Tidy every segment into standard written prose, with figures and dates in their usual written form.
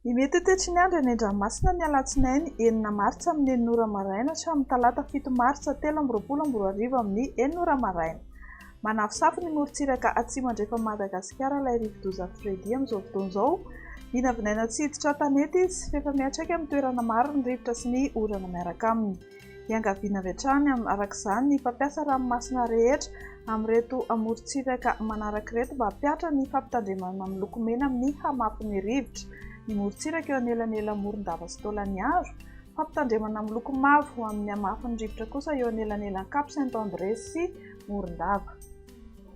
Imety tetry ny andro eny Andranomasina ny alatsinainy 9 martsa amin'ny 9 ora maraina hatramin'ny talata 7 martsa 2024 amin'ny 9 ora maraina. Manafosafo ny morontsiraka atsimo andrefa Madagasikara ilay rivo-doza Fredy amin'izao fotoana izao. Vinavinaina tsiditra tanety izy fefa miantraika amin'ny toerana maro ny rivotra sy ny orana miaraka aminy. Iangaviana avy hatrany arak'izany ny mpampiasa ranomasina rehetra amin'ireto amorontsiraka manaraka ireto mba hampiatra ny fampitandremana amin'ny loko mena amin'ny hamafin'ny rivotra. Ny morontsiraka eo anelan'elan'ny Morondava sy Tolagnaro, fampitandremana amin'ny loko mavo ho amin'ny hamafin'ny rivotra kosa eo anelan'elan'ny Cap Saint-André sy Morondava.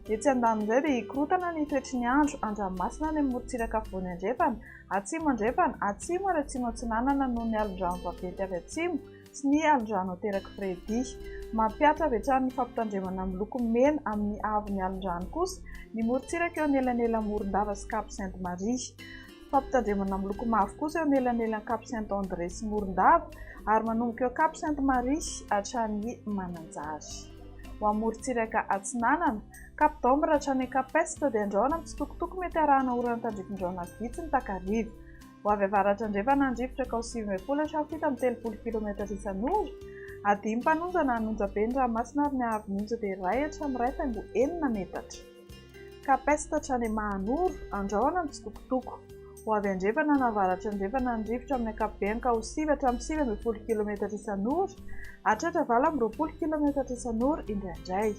Etsy andanin'izay dia hikorotana ny toetry ny andro Andranomasina ny morontsiraka afovoany andrefana, atsimo ary atsimo atsinanana noho ny alin-drano vaventy avy atsimo sy ny alin-drano ateraky Fredy. Mampiatra avy hatrany ny fampitandremana amin'ny loko mena amin'ny avon'ny alin-drano kosa ny morontsiraka eo anelan'elan'ny Morondava sy Cap Sainte-Marie. Fampitandremana amin'ny loko mavo kosa eo anelan'elan'ny Cap Saint-André sy Morondava ary manomboka eo Cap Sainte-Marie hatrany Mananjary. Ho amin'ny morontsiraka atsinanana, Cap d'Ombre hatrany Cap Est dia andraona mitsitokotoko mety arahana orana tandrifin-drano vitsy ny takariva. Ho avy avaratra andrefana ny rivotra ka ho 970 km isan'ora, adimy mpanonja na hanonja be ny ranomasina ary ny ahavon'onja dia 1,9 metatra. Cap Est hatrany Mahanoro andraona mitsitokotoko. Ho avy andrefana na avaratra andrefana ny rivotra amin'ny ankapobeny ka ho 770 km isan'ora, hatratra 20 km isan'ora indraindray.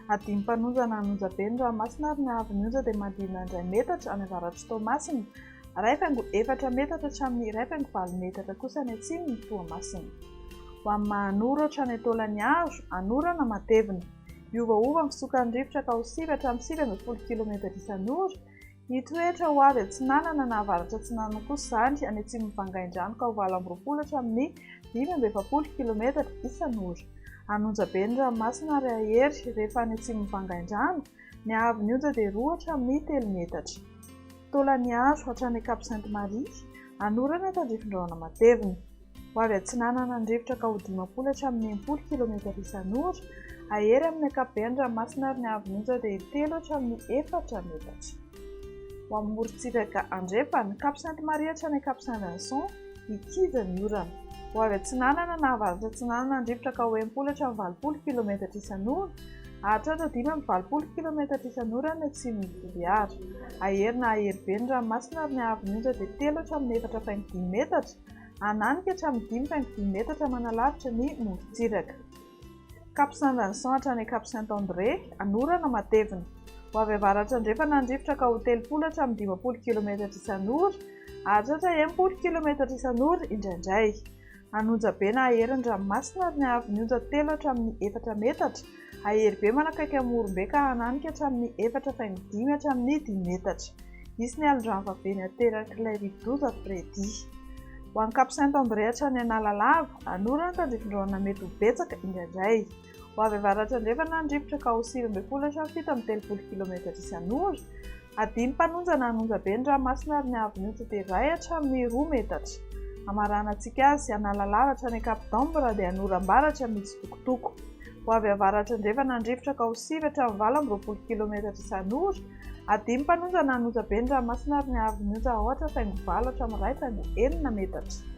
Adimy mpanonja na hanonja be ny ranomasina ary ny ahavon'onja dia manodidina 2 metatra any avaratra Toamasina, 1,4 metatra hatramin'ny 1,4 metatra kosa ny atsimon'ny Toamasina. Ho amin'ny Mahanoro hatrany Tolagnaro, anorana matevina. Iovaova ny fisokan'ny rivotra ka ho 770 km isan'ora. Hitoetra ho avy atsinanana na avaratra atsinanana kosa izany any atsimon'ny Vangaindrano ka ho 20 hatramin'ny 570 km isan'ora. Hanonja be ny ranomasina ary ahery rehefa any atsimon'ny Vangaindrano, ny ahavon'ny onja dia 2 hatramin'ny 3 metatra. Tolagnaro hatrany Cap Sainte-Marie, anorana tandrifin-drano matevina. Ho avy atsinanana ny rivotra ka ho 50 hatramin'ny 80 km isan'ora, ahery amin'ny ankapobeny ranomasina ary ny ahavon'ny onja dia 3 hatramin'ny 4 metatra. Ho amin'ny morontsiraka andrefana, Cap Sainte-Marie hatrany Cap Saint-Vincent, ikiza ny orana. Ho avy atsinanana na avaratra atsinanana ny rivotra ka ho 80 hatramin'ny 70 km isan'ora, hatratra 570 km isan'ora ny atsimon'ny Toliara. Ahery na ahery be ny ranomasina ary ny ahavon'ny onja dia 3 hatramin'ny 4,5 metatra, ananika hatramin'ny 5,5 metatra manalavitra ny morontsiraka. Cap Saint-Vincent hatrany Cap Saint-André, anorana matevina. Ho avy avaratra andrefana ny rivotra ka ho 30 hatramin'ny 50 km isan'ora, hatratra 80 km isan'ora indraindray. Hanonja be na ahery ny ranomasina ary ny ahavon'ny onja 3 hatramin'ny 4 metatra, ahery be manakaiky amin'ny Morombe ka ananika hatramin'ny 4,5 hatramin'ny 10 metatra. Misy ny alin-drano vaventy ateraky ilay rivo-doza Fredy. Ho an'ny Cap Saint-André hatrany Analalava, anorana tandrifin-drano mety ho betsaka indraindray. Ho avy avaratra andrefana ny rivotra ka ho 770 km isan'ora, adimy mpanonja na hanonja be ny ranomasina ary ny ahavon'ny onja dia 1 hatramin'ny 2 metatra. Amarana antsika azy Analalava hatrany Cap d'Ombre dia anoram-baratra mitsitokotoko. Ho avy avaratra andrefana ny rivotra ka ho 720 km isan'ora, adimy mpanonja na hanonja be ny ranomasina ary ny ahavon'ny onja 1,9 hatramin'ny 2,4 metatra.